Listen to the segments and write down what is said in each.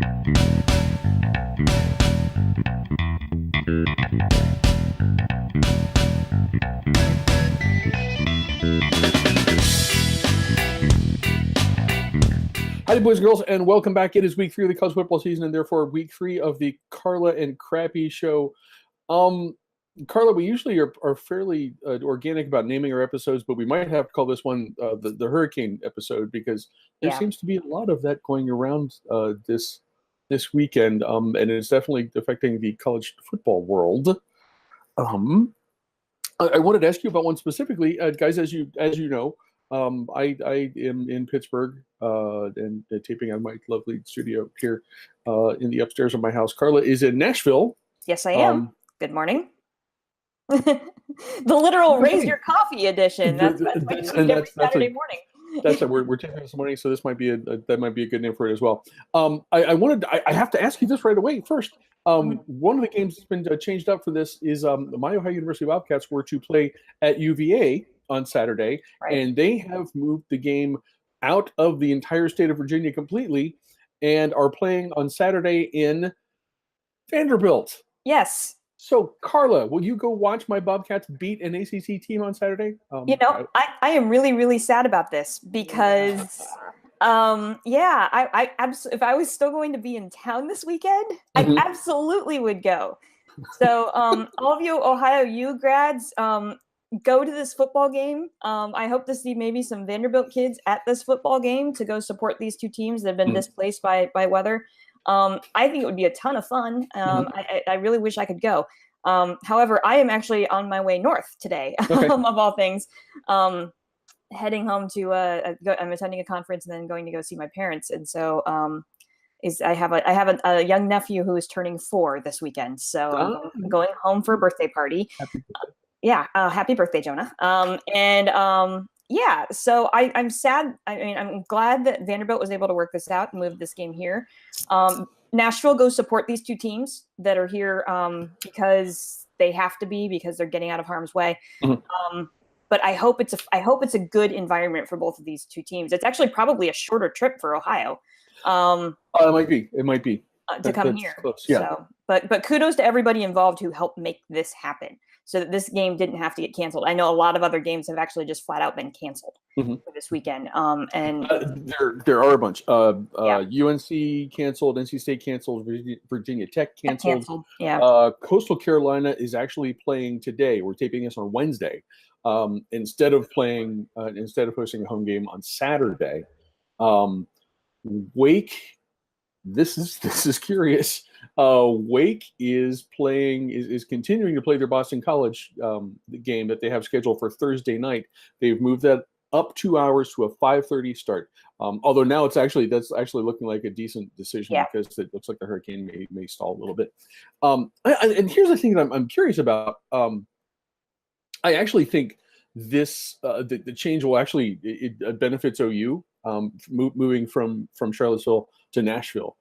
Hi, boys and girls, and welcome back. It is week 3 of the college football season, and therefore week 3 of the Carla and Crappy show. Carla, we usually are fairly organic about naming our episodes, but we might have to call this one the Hurricane episode because there seems to be a lot of that going around this weekend, and it's definitely affecting the college football world. I wanted to ask you about one specifically, guys. As you know. I am in Pittsburgh and taping on my lovely studio here in the upstairs of my house. Carla is in Nashville. Yes, I am. Good morning. The literal raise your coffee edition. That's every Saturday morning. That's it. We're taping this morning, so this might be that might be a good name for it as well. I have to ask you this right away. First, one of the games that's been changed up for this is my Ohio University Wildcats were to play at UVA on Saturday, and they have moved the game out of the entire state of Virginia completely and are playing on Saturday in Vanderbilt. Yes. So, Carla, will you go watch my Bobcats beat an ACC team on Saturday? I am really, really sad about this because, if I was still going to be in town this weekend, I absolutely would go. So, all of you Ohio U grads, go to this football game. I hope to see maybe some Vanderbilt kids at this football game to go support these two teams that have been displaced by weather. I think it would be a ton of fun. I really wish I could go. However, I am actually on my way north today, of all things, heading home to I'm attending a conference and then going to go see my parents. And so I have a young nephew who is turning 4 this weekend. So I'm going home for a birthday party. Happy birthday, Jonah. So I'm sad. I mean, I'm glad that Vanderbilt was able to work this out and move this game here. Nashville, go support these two teams that are here because they have to be, because they're getting out of harm's way. But I hope it's a good environment for both of these two teams. It's actually probably a shorter trip for Ohio. It might be to come here. Close. Yeah. So, but kudos to everybody involved who helped make this happen, so that this game didn't have to get canceled. I know a lot of other games have actually just flat out been canceled for this weekend. And there are a bunch. UNC canceled, NC State canceled, Virginia Tech canceled. Coastal Carolina is actually playing today. We're taping this on Wednesday. Instead of hosting a home game on Saturday. Wake. This is curious. Wake is continuing to play their Boston College game that they have scheduled for Thursday night. They've moved that up 2 hours to a 5:30 start. Although now that's actually looking like a decent decision because it looks like the Hurricane may stall a little bit. And here's the thing that I'm curious about. I actually think this the change will actually it benefits OU moving from Charlottesville to Nashville.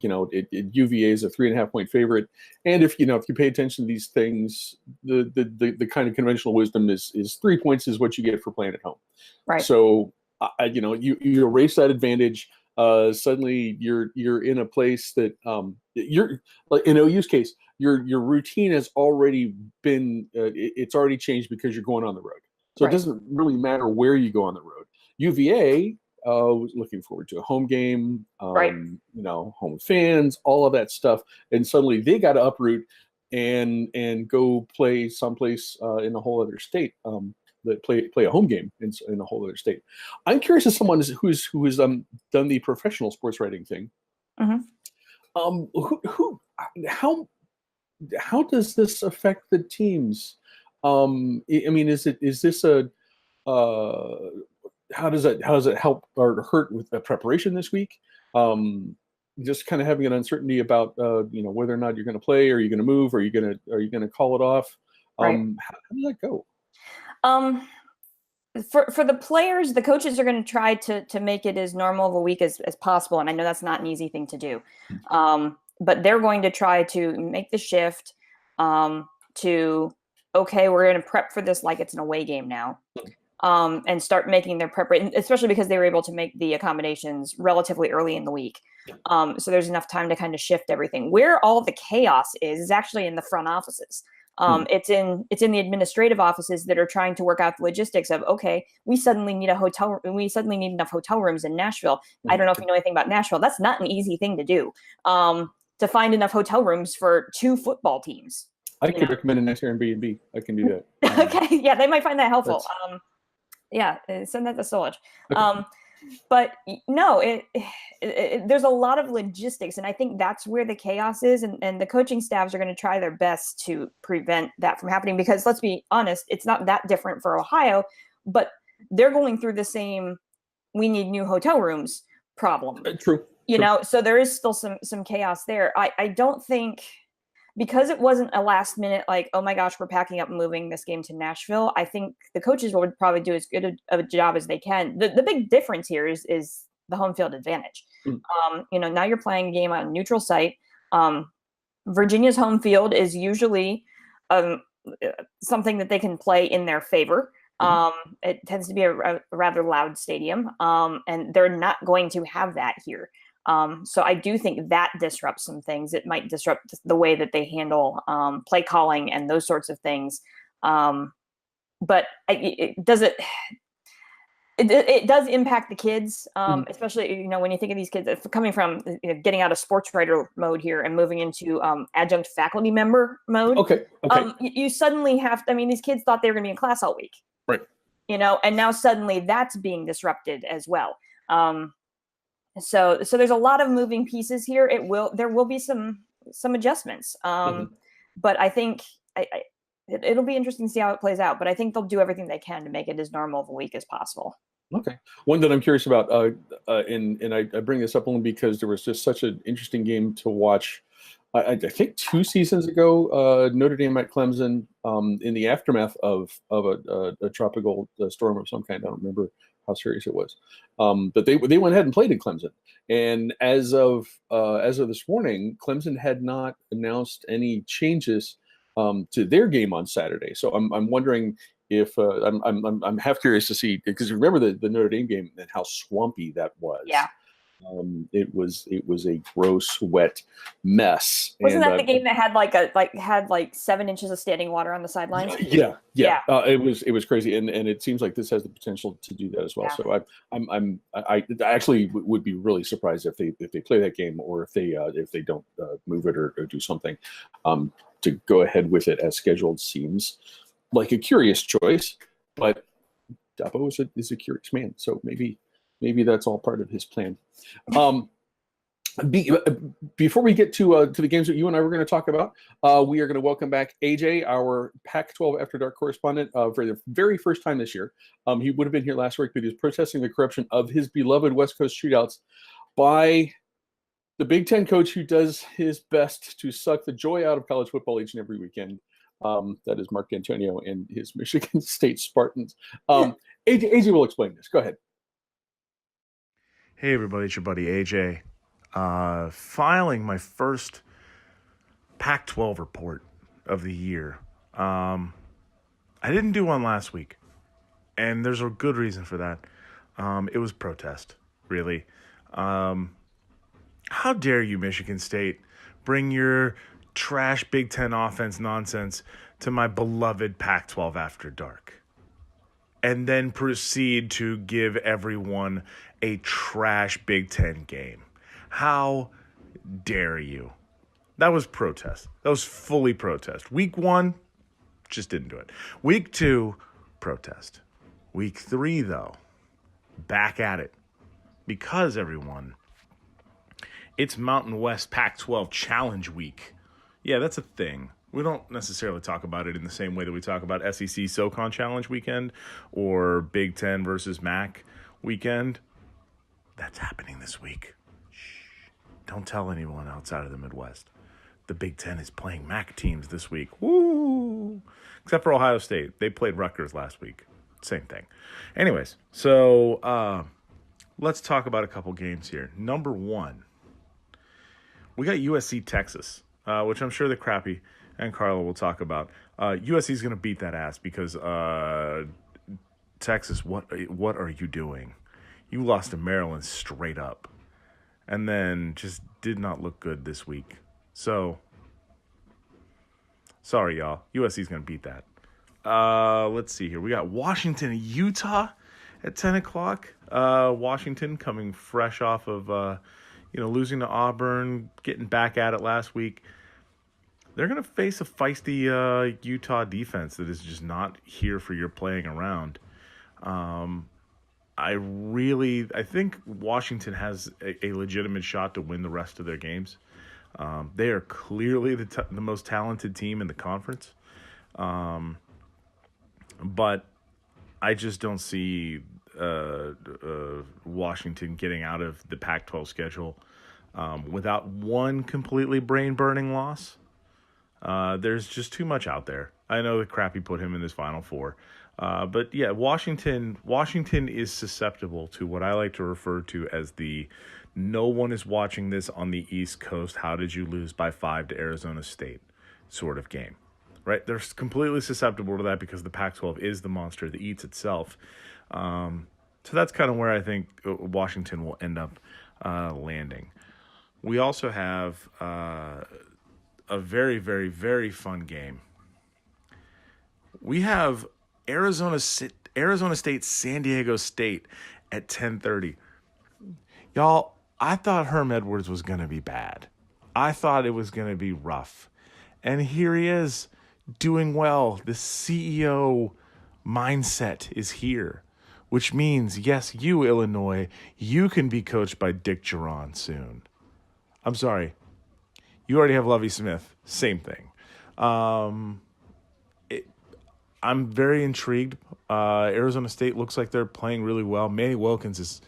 UVA is a 3.5-point favorite, and if you pay attention to these things, the kind of conventional wisdom is 3 points is what you get for playing at home. Right. So you erase that advantage. Suddenly you're in a place that you're like in OU's case, your routine has already been it's already changed because you're going on the road. So It doesn't really matter where you go on the road. UVA was looking forward to a home game, home fans, all of that stuff, and suddenly they got to uproot and go play someplace in a whole other state. That play a home game in a whole other state. I'm curious as someone who's done the professional sports writing thing. How does this affect the teams? How does it help or hurt with the preparation this week? Just kind of having an uncertainty about whether or not you're going to play, or are you going to move, or are you going to call it off? How does that go? For the players, the coaches are going to try to make it as normal of a week as possible, and I know that's not an easy thing to do. But they're going to try to make the shift to, okay, we're going to prep for this like it's an away game now. and start making their preparation, especially because they were able to make the accommodations relatively early in the week. So there's enough time to kind of shift everything. Where all the chaos is actually in the front offices. It's in the administrative offices that are trying to work out the logistics of, okay, we suddenly need enough hotel rooms in Nashville. I don't know if you know anything about Nashville. That's not an easy thing to do, to find enough hotel rooms for 2 football teams. I could recommend a nice Airbnb. I can do that. Okay, yeah, they might find that helpful. Send that to Solich. Okay. But no, there's a lot of logistics, and I think that's where the chaos is, and the coaching staffs are going to try their best to prevent that from happening, because let's be honest, it's not that different for Ohio, but they're going through the same we need new hotel rooms problem. True. You know, so there is still some chaos there. I don't think, because it wasn't a last minute, like, oh my gosh, we're packing up and moving this game to Nashville, I think the coaches would probably do as good of a job as they can. The big difference here is the home field advantage. Now you're playing a game on a neutral site. Virginia's home field is usually something that they can play in their favor. It tends to be a rather loud stadium, and they're not going to have that here. So I do think that disrupts some things. It might disrupt the way that they handle play calling and those sorts of things. But it does impact the kids, especially, when you think of these kids coming from getting out of sports writer mode here and moving into adjunct faculty member mode. Okay. You suddenly have to, these kids thought they were going to be in class all week. Right. And now suddenly that's being disrupted as well. So there's a lot of moving pieces here. There will be some adjustments. But I think it'll be interesting to see how it plays out. But I think they'll do everything they can to make it as normal of a week as possible. Okay. One that I'm curious about, and I bring this up only because there was just such an interesting game to watch. I think 2 seasons ago, Notre Dame at Clemson, in the aftermath of a tropical storm of some kind. I don't remember how serious it was, but they went ahead and played in Clemson. And as of this morning, Clemson had not announced any changes to their game on Saturday. So I'm wondering if I'm half curious to see, because remember the Notre Dame game and how swampy that was. Yeah. It was a gross, wet mess. Wasn't that the game that had 7 inches of standing water on the sidelines? Yeah. It was crazy, and it seems like this has the potential to do that as well. Yeah. So I actually would be really surprised if they play that game, or if they don't move it or do something to go ahead with it as scheduled. Seems like a curious choice, but Dabo is a curious man, so maybe that's all part of his plan. Before we get to the games that you and I were going to talk about, we are going to welcome back AJ, our Pac12 After Dark correspondent, for the very first time this year. He would have been here last week, but he was protesting the corruption of his beloved West Coast shootouts by the Big Ten coach who does his best to suck the joy out of college football each and every weekend. That is Mark Antonio and his Michigan State Spartans. AJ will explain this. Go ahead. Hey everybody, it's your buddy AJ. Filing my first Pac12 report of the year. I didn't do one last week, and there's a good reason for that. It was protest, really. How dare you, Michigan State, bring your trash Big Ten offense nonsense to my beloved Pac12 After Dark, and then proceed to give everyone a trash Big Ten game. How dare you? That was protest. That was fully protest. Week 1, just didn't do it. Week 2, protest. Week 3, though, back at it. Because, everyone, it's Mountain West Pac-12 Challenge Week. Yeah, that's a thing. We don't necessarily talk about it in the same way that we talk about SEC SoCon Challenge Weekend or Big Ten versus MAC Weekend. That's happening this week. Shh. Don't tell anyone outside of the Midwest. The Big Ten is playing MAC teams this week. Woo! Except for Ohio State. They played Rutgers last week. Same thing. Anyways, so let's talk about a couple games here. Number 1, we got USC Texas, which I'm sure the Crappy and Carla will talk about. USC is going to beat that ass because Texas, what are you doing? You lost to Maryland straight up, and then just did not look good this week. So, sorry, y'all. USC's going to beat that. Let's see here. We got Washington and Utah at 10 o'clock. Washington coming fresh off of, losing to Auburn, getting back at it last week. They're going to face a feisty Utah defense that is just not here for your playing around. I think Washington has a legitimate shot to win the rest of their games. They are clearly the most talented team in the conference. But I just don't see Washington getting out of the Pac-12 schedule without one completely brain-burning loss. There's just too much out there. I know the Crappy put him in his Final Four. But yeah, Washington is susceptible to what I like to refer to as the no one is watching this on the East Coast. How did you lose by 5 to Arizona State sort of game, right? They're completely susceptible to that because the Pac-12 is the monster that eats itself. So that's kind of where I think Washington will end up landing. We also have a very, very, very fun game. We have Arizona State, San Diego State at 10:30. Y'all, I thought Herm Edwards was going to be bad. I thought it was going to be rough. And here he is doing well. The CEO mindset is here, which means, yes, you, Illinois, you can be coached by Dick Geron soon. I'm sorry. You already have Lovie Smith. Same thing. I'm very intrigued. Arizona State looks like they're playing really well. Manny Wilkins is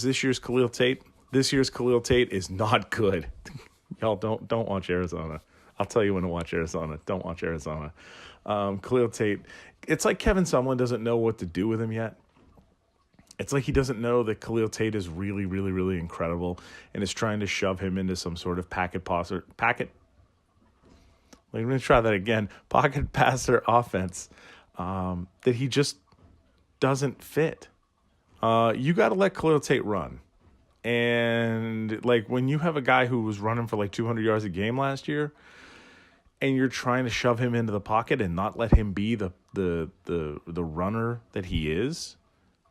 this year's Khalil Tate. This year's Khalil Tate is not good. Y'all don't watch Arizona. I'll tell you when to watch Arizona. Don't watch Arizona. Khalil Tate, it's like Kevin Sumlin doesn't know what to do with him yet. It's like he doesn't know that Khalil Tate is really, really, really incredible and is trying to shove him into some sort of pocket passer offense that he just doesn't fit. You got to let Khalil Tate run. And like when you have a guy who was running for like 200 yards a game last year and you're trying to shove him into the pocket and not let him be the runner that he is,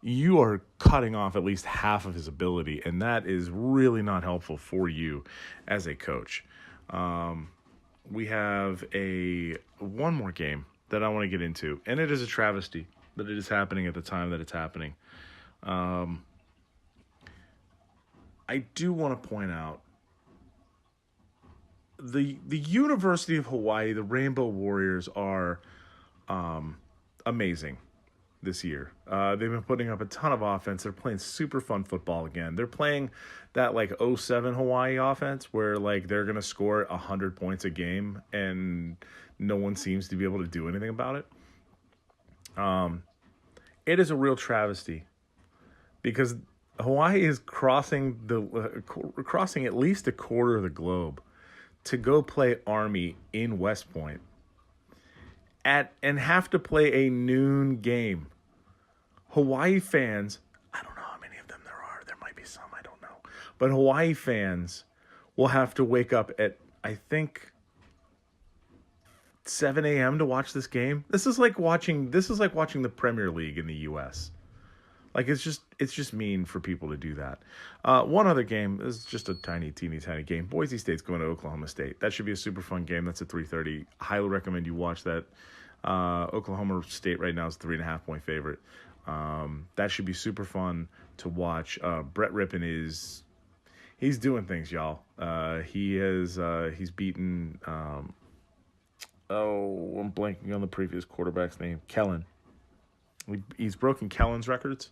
you are cutting off at least half of his ability, and that is really not helpful for you as a coach. We have one more game that I want to get into, and it is a travesty that it is happening at the time that it's happening. I do want to point out the University of Hawaii, the Rainbow Warriors, are amazing this year. They've been putting up a ton of offense. They're playing super fun football again. They're playing that like 07 Hawaii offense where like they're going to score 100 points a game and no one seems to be able to do anything about it. It is a real travesty because Hawaii is crossing at least a quarter of the globe to go play Army in West Point and have to play a noon game. Hawaii fans, I don't know how many of them there are. There might be some, I don't know. But Hawaii fans will have to wake up at, I think, 7 a.m. to watch this game. This is like watching the Premier League in the U.S. Like it's just mean for people to do that. One other game is just a teeny tiny game. Boise State's going to Oklahoma State. That should be a super fun game. That's at 3:30. Highly recommend you watch that. Oklahoma State right now is 3.5-point favorite. That should be super fun to watch. Brett Rypien he's doing things, y'all. He's beaten. I'm blanking on the previous quarterback's name. Kellen. He's broken Kellen's records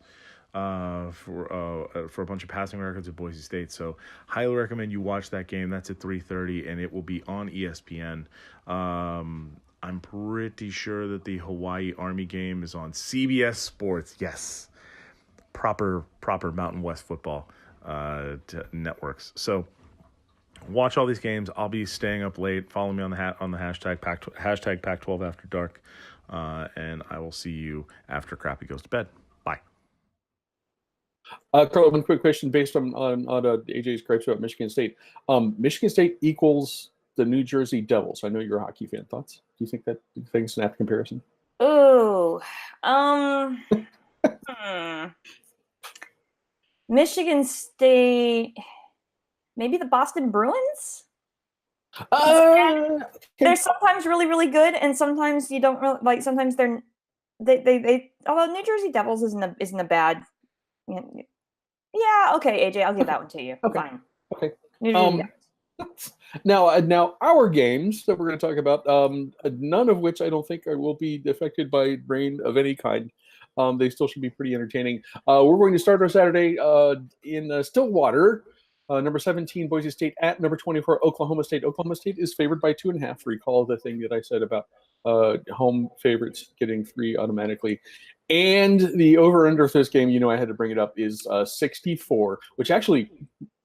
for a bunch of passing records at Boise State. So highly recommend you watch that game. That's at 3:30, and it will be on ESPN. I'm pretty sure that the Hawaii Army game is on CBS Sports. Yes, proper Mountain West football networks. So watch all these games. I'll be staying up late. Follow me on the hashtag Pac12 After Dark and I will see you after Crappy goes to bed. Bye. Carla, one quick question based on AJ's gripes about Michigan State. Michigan State equals the New Jersey Devils. I know you're a hockey fan. Thoughts? Do you think it's an apt comparison? Ooh, Michigan State, maybe the Boston Bruins. They're sometimes really, really good, and sometimes you don't really like. Sometimes they. Although New Jersey Devils isn't a bad. Yeah. Okay, AJ, I'll give that one to you. Okay. Fine. Okay. New Jersey Devils. Now our games that we're going to talk about, none of which I don't think will be affected by rain of any kind. They still should be pretty entertaining. We're going to start our Saturday in Stillwater. Number 17, Boise State at number 24, Oklahoma State. Oklahoma State is favored by 2.5. Recall the thing that I said about home favorites getting 3 automatically. And the over-under of this game, I had to bring it up, is 64, which actually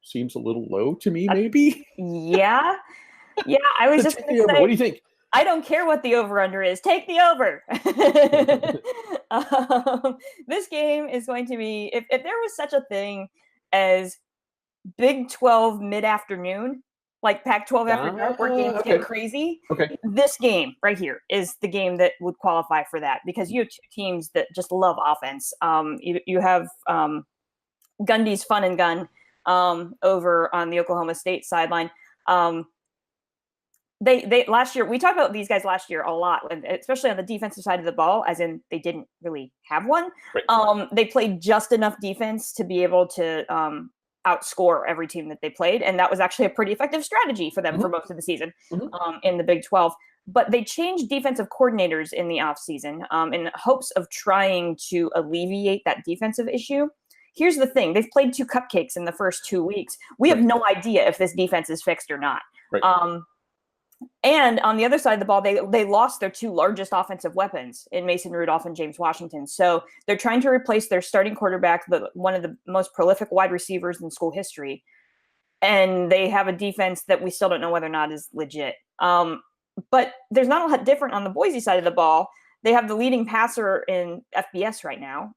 seems a little low to me, maybe. Yeah. I was just going to say. What do you think? I don't care what the over-under is. Take the over. This game is going to be, if there was such a thing as Big 12 mid-afternoon, like Pac12 after dark, where games get crazy, this game right here is the game that would qualify for that, because you have two teams that just love offense. You have Gundy's Fun and Gun over on the Oklahoma State sideline. They last year, we talked about these guys last year a lot, especially on the defensive side of the ball, as in they didn't really have one. Right. They played just enough defense to be able to outscore every team that they played. And that was actually a pretty effective strategy for them for most of the season in the Big 12. But they changed defensive coordinators in the offseason in hopes of trying to alleviate that defensive issue. Here's the thing. They've played 2 cupcakes in the first 2 weeks. We have no idea if this defense is fixed or not. Right. And on the other side of the ball, they lost their 2 largest offensive weapons in Mason Rudolph and James Washington. So they're trying to replace their starting quarterback, one of the most prolific wide receivers in school history. And they have a defense that we still don't know whether or not is legit. But there's not a lot different on the Boise side of the ball. They have the leading passer in FBS right now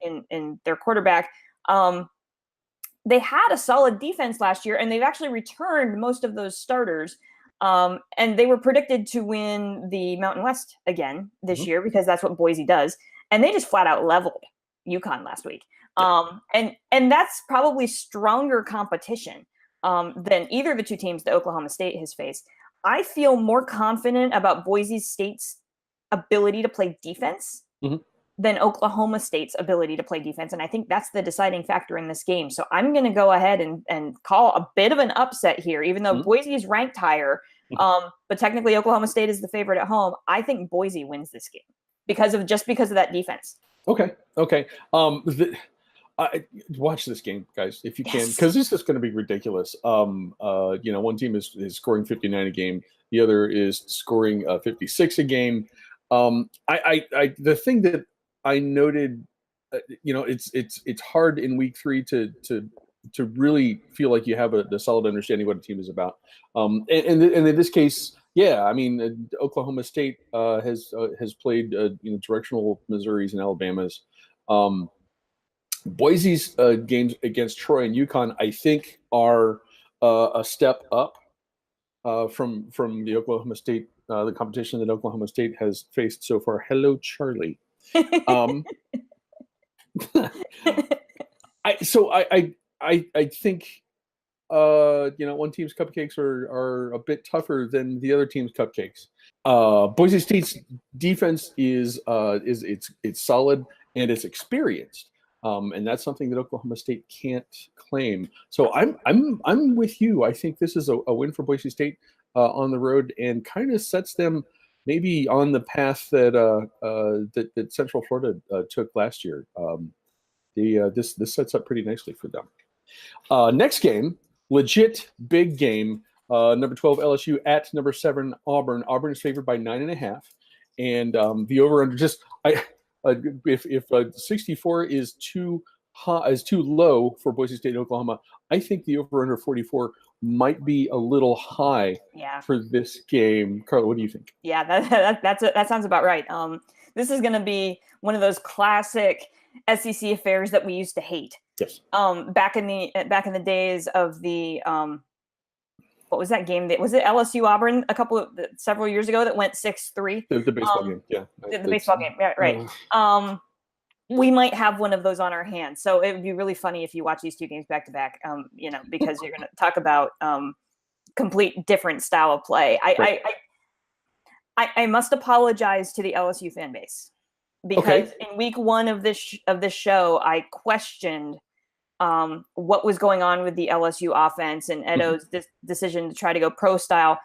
in their quarterback. They had a solid defense last year, and they've actually returned most of those starters. And they were predicted to win the Mountain West again this year, because that's what Boise does. And they just flat out leveled UConn last week. And that's probably stronger competition than either of the 2 teams that Oklahoma State has faced. I feel more confident about Boise State's ability to play defense than Oklahoma State's ability to play defense. And I think that's the deciding factor in this game. So I'm going to go ahead and call a bit of an upset here, even though Boise is ranked higher. But technically Oklahoma State is the favorite at home. I think Boise wins this game because of that defense. Okay. Watch this game, guys, if you can, because this is going to be ridiculous. One team is scoring 59 a game. The other is scoring 56 a game. The thing that I noted, it's hard in week 3 to really feel like you have a solid understanding of what a team is about. And in this case, Oklahoma State has played directional Missouris and Alabamas. Boise's games against Troy and UConn, I think, are a step up from the Oklahoma State, the competition that Oklahoma State has faced so far. Hello, Charlie. I think one team's cupcakes are a bit tougher than the other team's cupcakes. Boise State's defense is solid and it's experienced. And that's something that Oklahoma State can't claim. So I'm with you. I think this is a win for Boise State on the road, and kind of sets them maybe on the path that Central Florida took last year. This sets up pretty nicely for them. Next game, legit big game. Number 12 LSU at number 7 Auburn. Auburn is favored by 9.5, and the over under if 64 is too too low for Boise State and Oklahoma. I think the over/under 44 might be a little high for this game. Carla, what do you think? Yeah, that sounds about right. This is going to be one of those classic SEC affairs that we used to hate. Yes. Back in the days of the what was that game? Was it LSU Auburn several years ago that went 6-3? The baseball game, yeah. The baseball game, right. We might have one of those on our hands. So it would be really funny if you watch these two games back to back, because you're going to talk about complete different style of play. I must apologize to the LSU fan base because in week one of this show, I questioned what was going on with the LSU offense and Edo's decision to try to go pro style.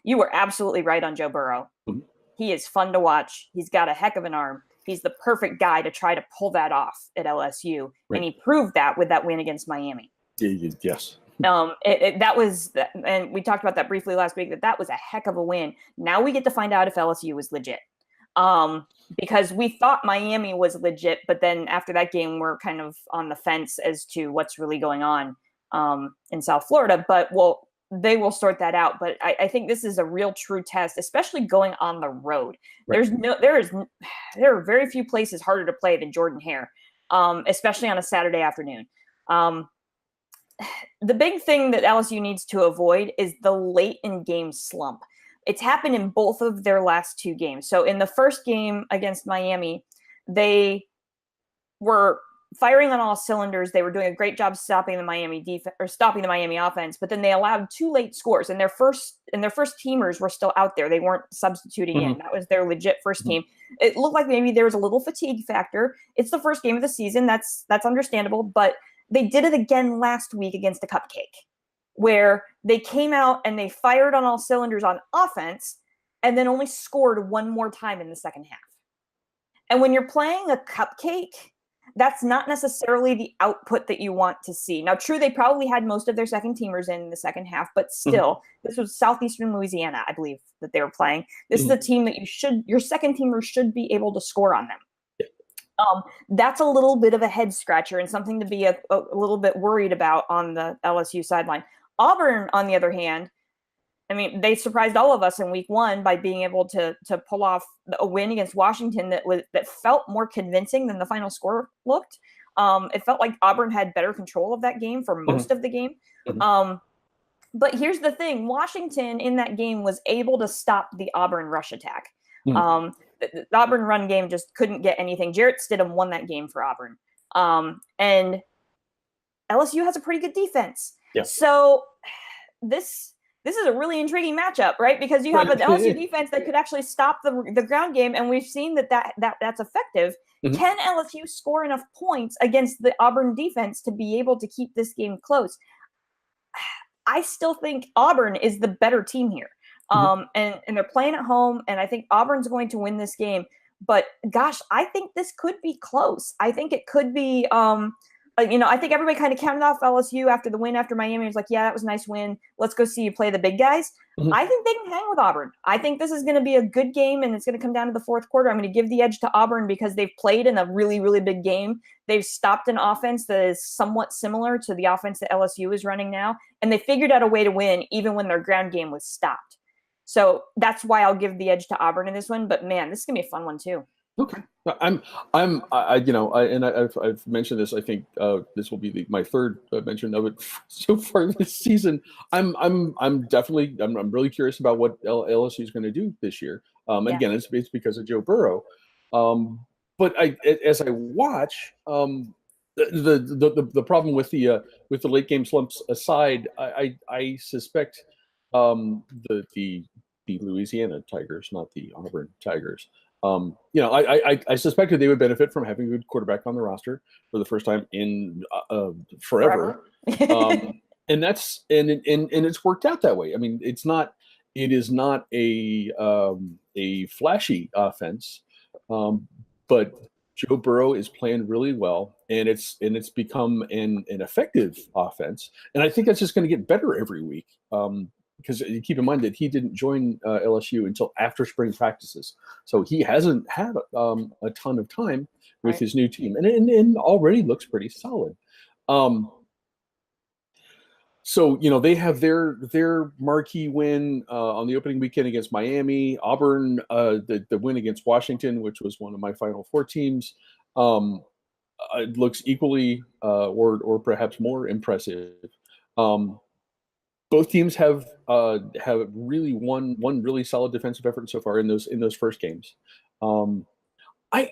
You were absolutely right on Joe Burrow. Mm-hmm. He is fun to watch. He's got a heck of an arm. He's the perfect guy to try to pull that off at LSU. Right. And he proved that with that win against Miami. Yes. That was, and we talked about that briefly last week, that was a heck of a win. Now we get to find out if LSU was legit. Because we thought Miami was legit, but then after that game, we're kind of on the fence as to what's really going on in South Florida. But they will sort that out. But I think this is a real true test, especially going on the road. Right. There are very few places harder to play than Jordan Hare, especially on a Saturday afternoon. The big thing that LSU needs to avoid is the late in game slump. It's happened in both of their last two games. So in the first game against Miami, they were firing on all cylinders. They were doing a great job stopping the Miami defense or stopping the Miami offense, but then they allowed two late scores, and their first teamers were still out there. They weren't substituting in. That was their legit first team. It looked like maybe there was a little fatigue factor. It's the first game of the season. That's understandable, but they did it again last week against a cupcake, where they came out and they fired on all cylinders on offense and then only scored one more time in the second half. And when you're playing a cupcake, that's not necessarily the output that you want to see. Now, true, they probably had most of their second teamers in the second half, but still, this was Southeastern Louisiana, I believe, that they were playing. This is a team that your second teamers should be able to score on them. That's a little bit of a head scratcher and something to be a little bit worried about on the LSU sideline. Auburn, on the other hand, I mean, they surprised all of us in week one by being able to pull off a win against Washington that felt more convincing than the final score looked. It felt like Auburn had better control of that game for most of the game. But here's the thing. Washington in that game was able to stop the Auburn rush attack. The Auburn run game just couldn't get anything. Jarrett Stidham won that game for Auburn. And LSU has a pretty good defense. Yeah. So this is a really intriguing matchup, right? Because you have an LSU defense that could actually stop the ground game, and we've seen that's effective. Can LSU score enough points against the Auburn defense to be able to keep this game close? I still think Auburn is the better team here. And they're playing at home, and I think Auburn's going to win this game. But gosh, I think this could be close. I think it could be, I think everybody kind of counted off LSU after the win after Miami. It was like, yeah, that was a nice win. Let's go see you play the big guys. I think they can hang with Auburn. I think this is going to be a good game, and it's going to come down to the fourth quarter. I'm going to give the edge to Auburn because they've played in a really, really big game. They've stopped an offense that is somewhat similar to the offense that LSU is running now, and they figured out a way to win even when their ground game was stopped. So that's why I'll give the edge to Auburn in this one. But man, this is gonna be a fun one too. Okay, I've mentioned this. I think this will be my third mention of it so far this season. I'm really curious about what LSU is going to do this year. Again, it's because of Joe Burrow. But as I watch, the problem with the late game slumps aside, I suspect the Louisiana Tigers, not the Auburn Tigers. I suspected they would benefit from having a good quarterback on the roster for the first time in forever. And it's worked out that way. I mean, it is not a flashy offense, but Joe Burrow is playing really well, and it's become an effective offense. And I think that's just going to get better every week. Because you keep in mind that he didn't join LSU until after spring practices. So he hasn't had a ton of time with his new team, and already looks pretty solid. So, they have their marquee win on the opening weekend against Miami. Auburn, the win against Washington, which was one of my Final Four teams, it looks equally or perhaps more impressive. Both teams have really one really solid defensive effort so far in those first games. I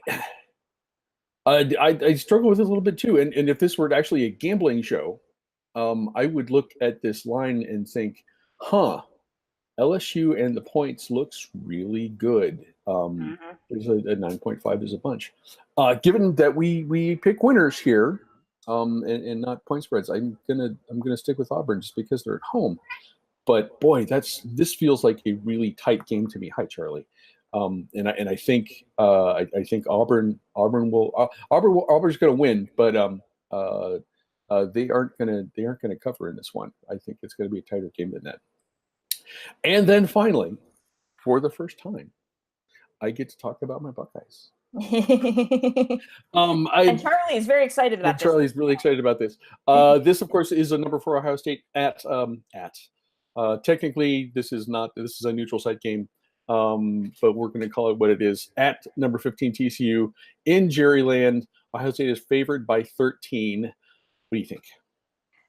struggle with it a little bit too, and if this were actually a gambling show, I would look at this line and think, LSU and the points looks really good. There's a 9.5 is a bunch. Given that we pick winners here, and not point spreads, I'm gonna stick with Auburn just because they're at home. But boy, this feels like a really tight game to me. Hi, Charlie. And I think Auburn's going to win, but they aren't going to cover in this one. I think it's going to be a tighter game than that. And then finally, for the first time, I get to talk about my Buckeyes. And Charlie is very excited about this. Charlie's really excited about this. This, of course, is a number 4 Ohio State at. Technically, this is a neutral site game. But we're going to call it what it is. At number 15 TCU in Jerryland, Ohio State is favored by 13. What do you think?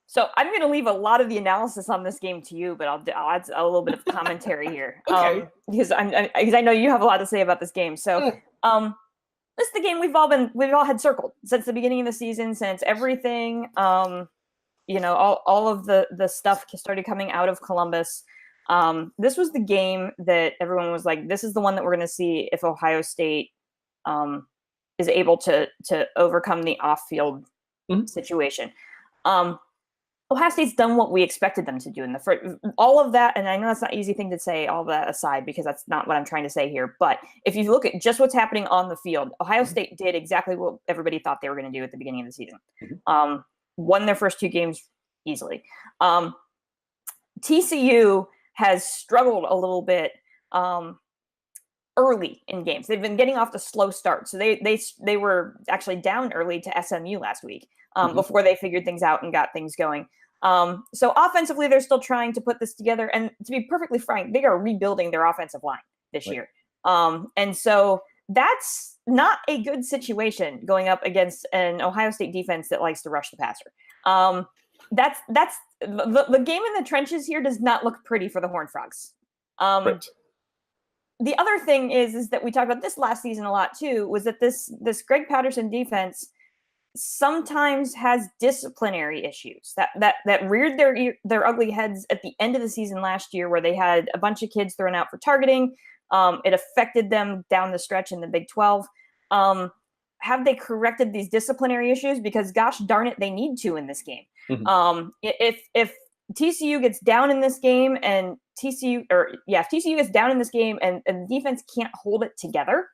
So I'm going to leave a lot of the analysis on this game to you, but I'll add a little bit of commentary here. Okay. Because I know you have a lot to say about this game. So this is the game we've all had circled since the beginning of the season, since everything, all of the stuff started coming out of Columbus. This was the game that everyone was like, this is the one that we're going to see if Ohio State is able to overcome the off-field situation. Ohio State's done what we expected them to do in the first, all of that. And I know that's not an easy thing to say, all that aside, because that's not what I'm trying to say here. But if you look at just what's happening on the field, Ohio State did exactly what everybody thought they were going to do at the beginning of the season. Won their first 2 games easily. TCU has struggled a little bit early in games. They've been getting off the slow start. So they were actually down early to SMU last week before they figured things out and got things going. So offensively, they're still trying to put this together. And to be perfectly frank, they are rebuilding their offensive line this year. And so that's not a good situation going up against an Ohio State defense that likes to rush the passer. That's the game in the trenches here does not look pretty for the Horned Frogs. Right. The other thing is that we talked about this last season a lot too, was that this Greg Patterson defense sometimes has disciplinary issues that reared their ugly heads at the end of the season last year, where they had a bunch of kids thrown out for targeting. It affected them down the stretch in the Big 12. Have they corrected these disciplinary issues? Because gosh darn it, they need to in this game. If TCU gets down in this game and if TCU gets down in this game and the defense can't hold it together,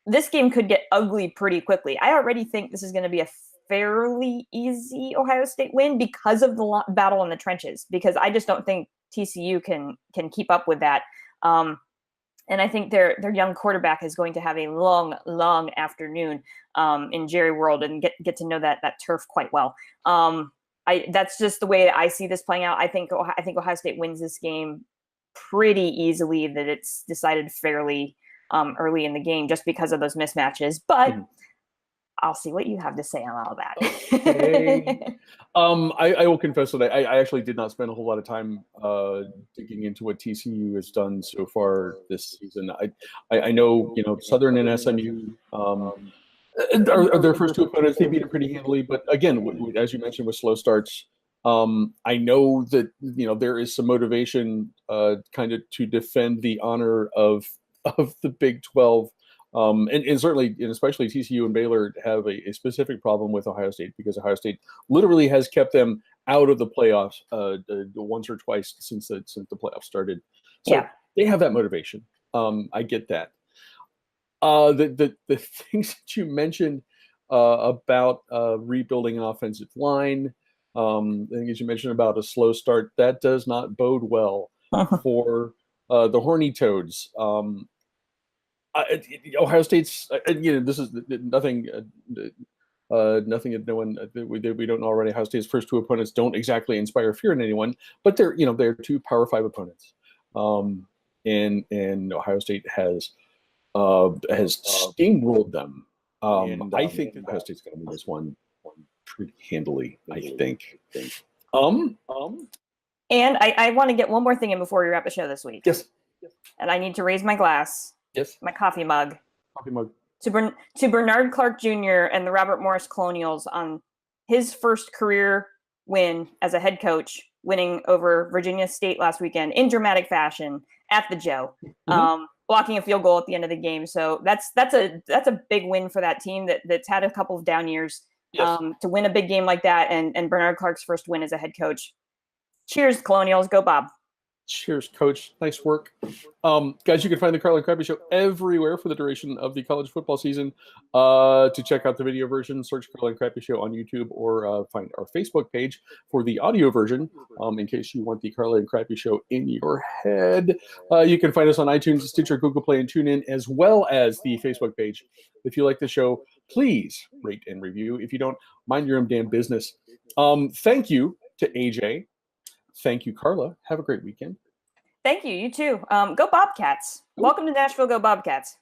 this game could get ugly pretty quickly. I already think this is going to be a fairly easy Ohio State win because of the battle in the trenches, because I just don't think TCU can keep up with that. And I think their young quarterback is going to have a long afternoon in Jerry World and get to know that turf quite well. That's just the way I see this playing out. I think Ohio State wins this game pretty easily, that it's decided fairly early in the game just because of those mismatches. But I'll see what you have to say on all that. Okay. I will confess that I actually did not spend a whole lot of time digging into what TCU has done so far this season. I know, Southern and SMU are their first 2 opponents. They beat it pretty handily, but again, as you mentioned, with slow starts, I know that there is some motivation kind of to defend the honor of the Big 12. And certainly, and especially TCU and Baylor have a specific problem with Ohio State, because Ohio State literally has kept them out of the playoffs once or twice since the playoffs started. So they have that motivation. I get that. The things that you mentioned about rebuilding an offensive line, the things you mentioned about a slow start, that does not bode well for the Horny Toads. Ohio State's, this is nothing. Nothing that no one we don't know already. Ohio State's first two opponents don't exactly inspire fear in anyone, but they're two Power 5 opponents, and Ohio State has steamrolled them. I think Ohio State's going to win this one pretty handily. I think. And I want to get one more thing in before we wrap the show this week. Yes. And I need to raise my glass. Yes. My coffee mug. Coffee mug. To Bernard Clark Jr. and the Robert Morris Colonials on his first career win as a head coach, winning over Virginia State last weekend in dramatic fashion at the Joe, blocking a field goal at the end of the game. So that's a big win for that team that's had a couple of down years. Yes. To win a big game like that, and Bernard Clark's first win as a head coach. Cheers, Colonials. Go Bob. Cheers, Coach. Nice work. Guys, you can find the Carla and Crappy Show everywhere for the duration of the college football season. To check out the video version, search Carla and Crappy Show on YouTube, or find our Facebook page for the audio version, in case you want the Carla and Crappy Show in your head. You can find us on iTunes, Stitcher, Google Play, and TuneIn, as well as the Facebook page. If you like the show, please rate and review. If you don't, mind your own damn business. Thank you to AJ. Thank you, Carla. Have a great weekend. Thank you. You too. Go Bobcats. Welcome to Nashville. Go Bobcats.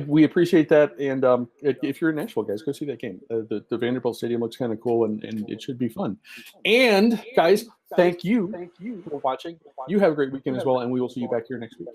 We appreciate that. And if you're in Nashville, guys, go see that game. The Vanderbilt Stadium looks kind of cool, and it should be fun. And, guys, thank you for watching. You have a great weekend as well, and we will see you back here next week.